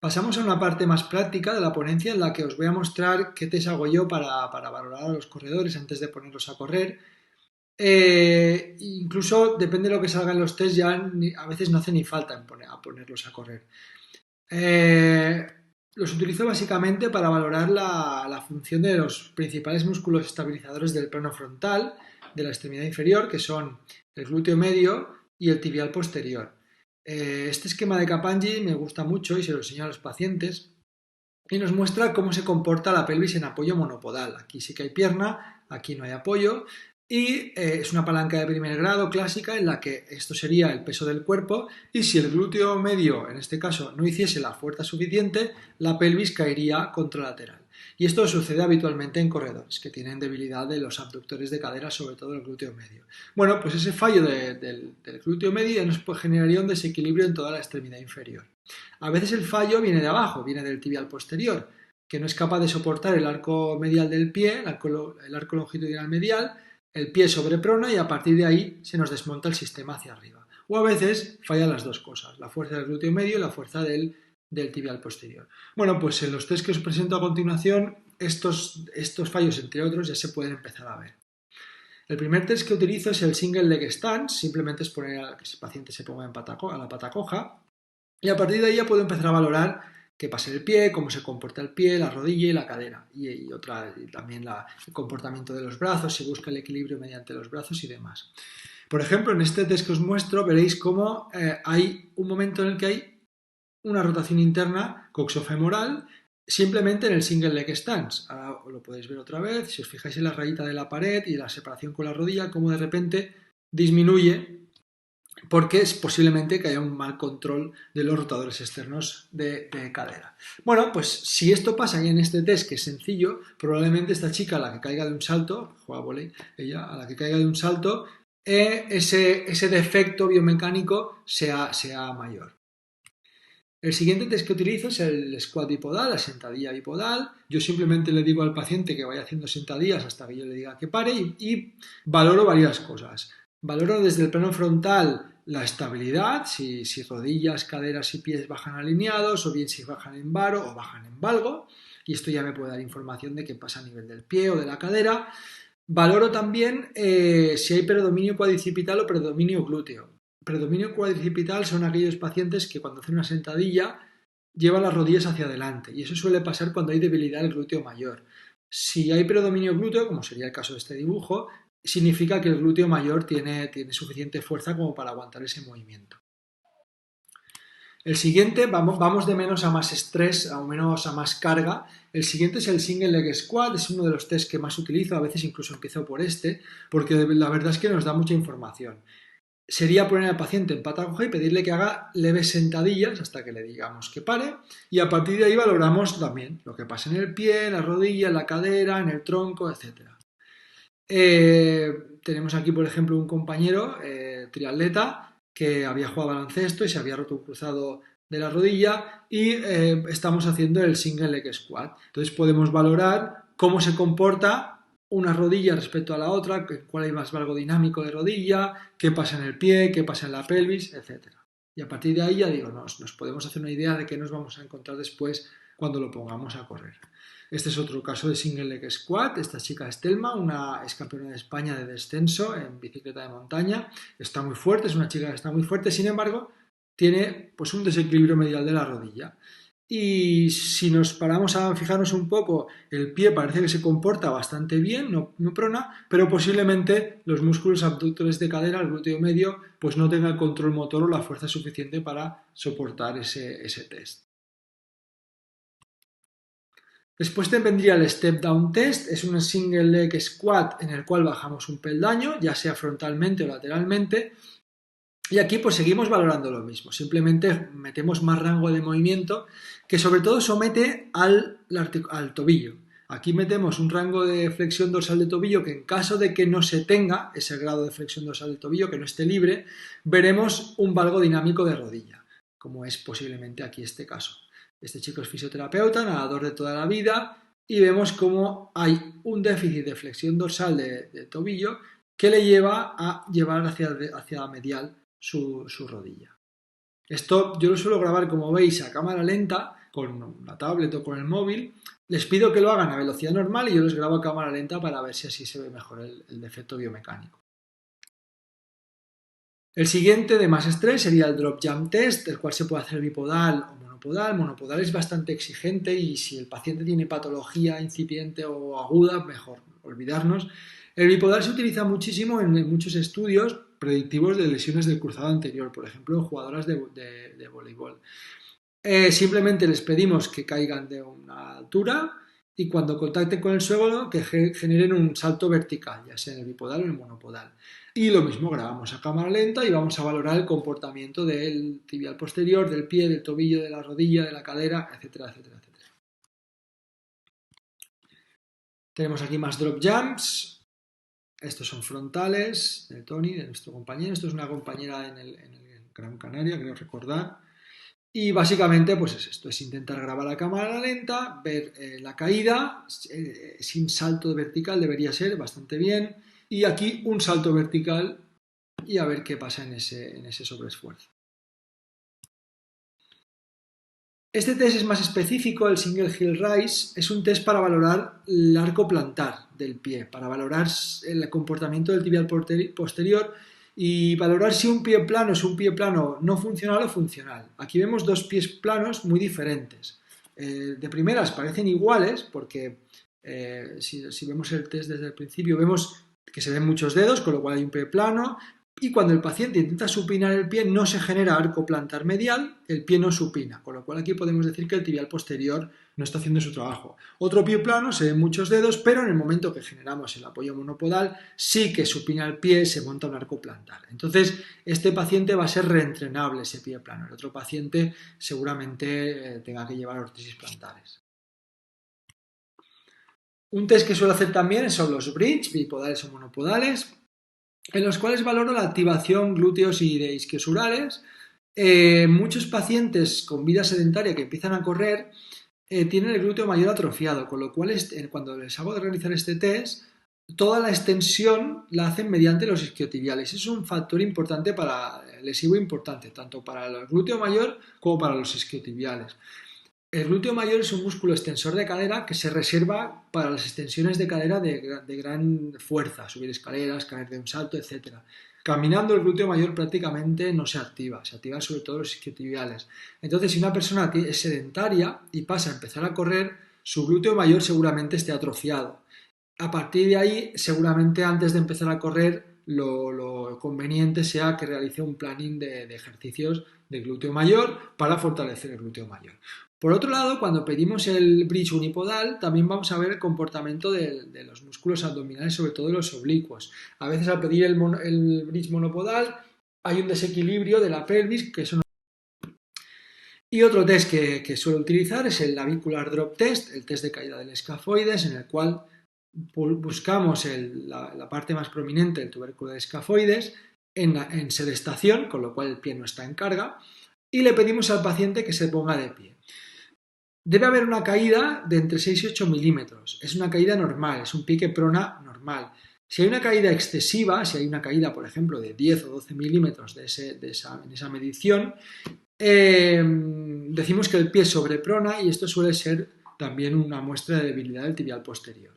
Pasamos a una parte más práctica de la ponencia en la que os voy a mostrar qué test hago yo para valorar a los corredores antes de ponerlos a correr. Incluso depende de lo que salga en los test, a veces no hace ni falta a ponerlos a correr. Eh, los utilizo básicamente para valorar la función de los principales músculos estabilizadores del plano frontal, de la extremidad inferior, que son el glúteo medio y el tibial posterior. Este esquema de Kaplanji me gusta mucho y se lo enseño a los pacientes y nos muestra cómo se comporta la pelvis en apoyo monopodal. Aquí sí que hay pierna, aquí no hay apoyo y es una palanca de primer grado clásica en la que esto sería el peso del cuerpo y si el glúteo medio, en este caso, no hiciese la fuerza suficiente, la pelvis caería contralateral. Y esto sucede habitualmente en corredores que tienen debilidad de los abductores de cadera, sobre todo el glúteo medio. Bueno, pues ese fallo del glúteo medio nos generaría un desequilibrio en toda la extremidad inferior. A veces el fallo viene de abajo, viene del tibial posterior, que no es capaz de soportar el arco medial del pie, el arco longitudinal medial, el pie sobreprona y a partir de ahí se nos desmonta el sistema hacia arriba. O a veces fallan las dos cosas, la fuerza del glúteo medio y la fuerza del tibial posterior. Bueno, pues en los test que os presento a continuación, estos fallos, entre otros, ya se pueden empezar a ver. El primer test que utilizo es el single leg stance, simplemente es poner a que el paciente se ponga a la pata coja y a partir de ahí ya puedo empezar a valorar qué pasa en el pie, cómo se comporta el pie, la rodilla y la cadera. Y también el comportamiento de los brazos, se busca el equilibrio mediante los brazos y demás. Por ejemplo, en este test que os muestro veréis cómo hay un momento en el que hay una rotación interna coxofemoral simplemente en el single leg stance. Ahora lo podéis ver otra vez, si os fijáis en la rayita de la pared y la separación con la rodilla, cómo de repente disminuye porque es posiblemente que haya un mal control de los rotadores externos de cadera. Bueno, pues si esto pasa en este test, que es sencillo, probablemente esta chica a la que caiga de un salto, juega volei, ella a la que caiga de un salto, ese defecto biomecánico sea mayor. El siguiente test que utilizo es el squat bipodal, la sentadilla bipodal. Yo simplemente le digo al paciente que vaya haciendo sentadillas hasta que yo le diga que pare y valoro varias cosas. Valoro desde el plano frontal la estabilidad, si rodillas, caderas y pies bajan alineados o bien si bajan en varo o bajan en valgo. Y esto ya me puede dar información de qué pasa a nivel del pie o de la cadera. Valoro también si hay predominio cuadricipital o predominio glúteo. Predominio cuadricipital son aquellos pacientes que cuando hacen una sentadilla llevan las rodillas hacia adelante y eso suele pasar cuando hay debilidad del glúteo mayor. Si hay predominio glúteo, como sería el caso de este dibujo, significa que el glúteo mayor tiene suficiente fuerza como para aguantar ese movimiento. El siguiente, vamos de menos a más estrés, a menos a más carga. El siguiente es el single leg squat, es uno de los test que más utilizo, a veces incluso empiezo por este, porque la verdad es que nos da mucha información. Sería poner al paciente en pata coja y pedirle que haga leves sentadillas hasta que le digamos que pare y a partir de ahí valoramos también lo que pasa en el pie, en la rodilla, en la cadera, en el tronco, etc. Tenemos aquí, por ejemplo, un compañero triatleta que había jugado baloncesto y se había roto un cruzado de la rodilla y estamos haciendo el single leg squat. Entonces podemos valorar cómo se comporta una rodilla respecto a la otra, cuál hay más valgo dinámico de rodilla, qué pasa en el pie, qué pasa en la pelvis, etc. Y a partir de ahí ya digo, nos podemos hacer una idea de qué nos vamos a encontrar después cuando lo pongamos a correr. Este es otro caso de single leg squat. Esta chica es Telma, es campeona de España de descenso en bicicleta de montaña. Está muy fuerte, es una chica que está muy fuerte, sin embargo, tiene pues un desequilibrio medial de la rodilla. Y si nos paramos a fijarnos un poco, el pie parece que se comporta bastante bien, no prona, pero posiblemente los músculos abductores de cadera, el glúteo medio, pues no tenga el control motor o la fuerza suficiente para soportar ese test. Después te vendría el Step Down Test, es un single leg squat en el cual bajamos un peldaño, ya sea frontalmente o lateralmente, y aquí pues seguimos valorando lo mismo, simplemente metemos más rango de movimiento que sobre todo somete al tobillo. Aquí metemos un rango de flexión dorsal de tobillo que en caso de que no se tenga ese grado de flexión dorsal del tobillo, que no esté libre, veremos un valgo dinámico de rodilla, como es posiblemente aquí este caso. Este chico es fisioterapeuta, nadador de toda la vida y vemos cómo hay un déficit de flexión dorsal de tobillo que le lleva a llevar hacia medial su rodilla. Esto yo lo suelo grabar, como veis, a cámara lenta con una tablet o con el móvil, les pido que lo hagan a velocidad normal y yo les grabo a cámara lenta para ver si así se ve mejor el defecto biomecánico. El siguiente de más estrés sería el drop jump test, el cual se puede hacer bipodal o monopodal. Monopodal es bastante exigente y si el paciente tiene patología incipiente o aguda, mejor olvidarnos. El bipodal se utiliza muchísimo en muchos estudios predictivos de lesiones del cruzado anterior, por ejemplo, en jugadoras de voleibol. Simplemente les pedimos que caigan de una altura y cuando contacten con el suelo que generen un salto vertical, ya sea en el bipodal o en el monopodal. Y lo mismo, grabamos a cámara lenta y vamos a valorar el comportamiento del tibial posterior, del pie, del tobillo, de la rodilla, de la cadera, etcétera, etcétera, etcétera. Tenemos aquí más drop jumps. Estos son frontales de Tony, de nuestro compañero. Esto es una compañera en el Gran Canaria, creo recordar. Y básicamente pues es esto, es intentar grabar a cámara lenta, ver la caída, sin salto vertical debería ser bastante bien, y aquí un salto vertical y a ver qué pasa en ese sobreesfuerzo. Este test es más específico, el Single Heel Rise, es un test para valorar el arco plantar del pie, para valorar el comportamiento del tibial posterior y valorar si un pie plano es un pie plano no funcional o funcional. Aquí vemos dos pies planos muy diferentes. De primeras parecen iguales porque si vemos el test desde el principio vemos que se ven muchos dedos, con lo cual hay un pie plano, y cuando el paciente intenta supinar el pie no se genera arco plantar medial, el pie no supina, con lo cual aquí podemos decir que el tibial posterior no está haciendo su trabajo. Otro pie plano, se ven muchos dedos, pero en el momento que generamos el apoyo monopodal sí que supina el pie, se monta un arco plantar. Entonces este paciente va a ser reentrenable ese pie plano, el otro paciente seguramente tenga que llevar ortesis plantares. Un test que suelo hacer también son los bridge, bipodales o monopodales, en los cuales valoro la activación glúteos y de isquiosurales. Muchos pacientes con vida sedentaria que empiezan a correr tienen el glúteo mayor atrofiado, con lo cual cuando les hago de realizar este test, toda la extensión la hacen mediante los isquiotibiales. Es un factor importante lesivo importante, tanto para el glúteo mayor como para los isquiotibiales. El glúteo mayor es un músculo extensor de cadera que se reserva para las extensiones de cadera de gran fuerza, subir escaleras, caer de un salto, etc. Caminando el glúteo mayor prácticamente no se activan sobre todo los isquiotibiales. Entonces, si una persona es sedentaria y pasa a empezar a correr, su glúteo mayor seguramente esté atrofiado. A partir de ahí, seguramente antes de empezar a correr, lo conveniente sea que realice un planning de ejercicios de glúteo mayor para fortalecer el glúteo mayor. Por otro lado, cuando pedimos el bridge unipodal, también vamos a ver el comportamiento de los músculos abdominales, sobre todo los oblicuos. A veces al pedir el bridge monopodal hay un desequilibrio de la pelvis, que eso no. Y otro test que suelo utilizar es el navicular drop test, el test de caída del escafoides, en el cual buscamos la parte más prominente del tubérculo de escafoides en sedestación, con lo cual el pie no está en carga, y le pedimos al paciente que se ponga de pie. Debe haber una caída de entre 6 y 8 milímetros. Es una caída normal, es un pie que prona normal. Si hay una caída excesiva, si hay una caída, por ejemplo, de 10 o 12 milímetros en esa medición, decimos que el pie sobreprona y esto suele ser también una muestra de debilidad del tibial posterior.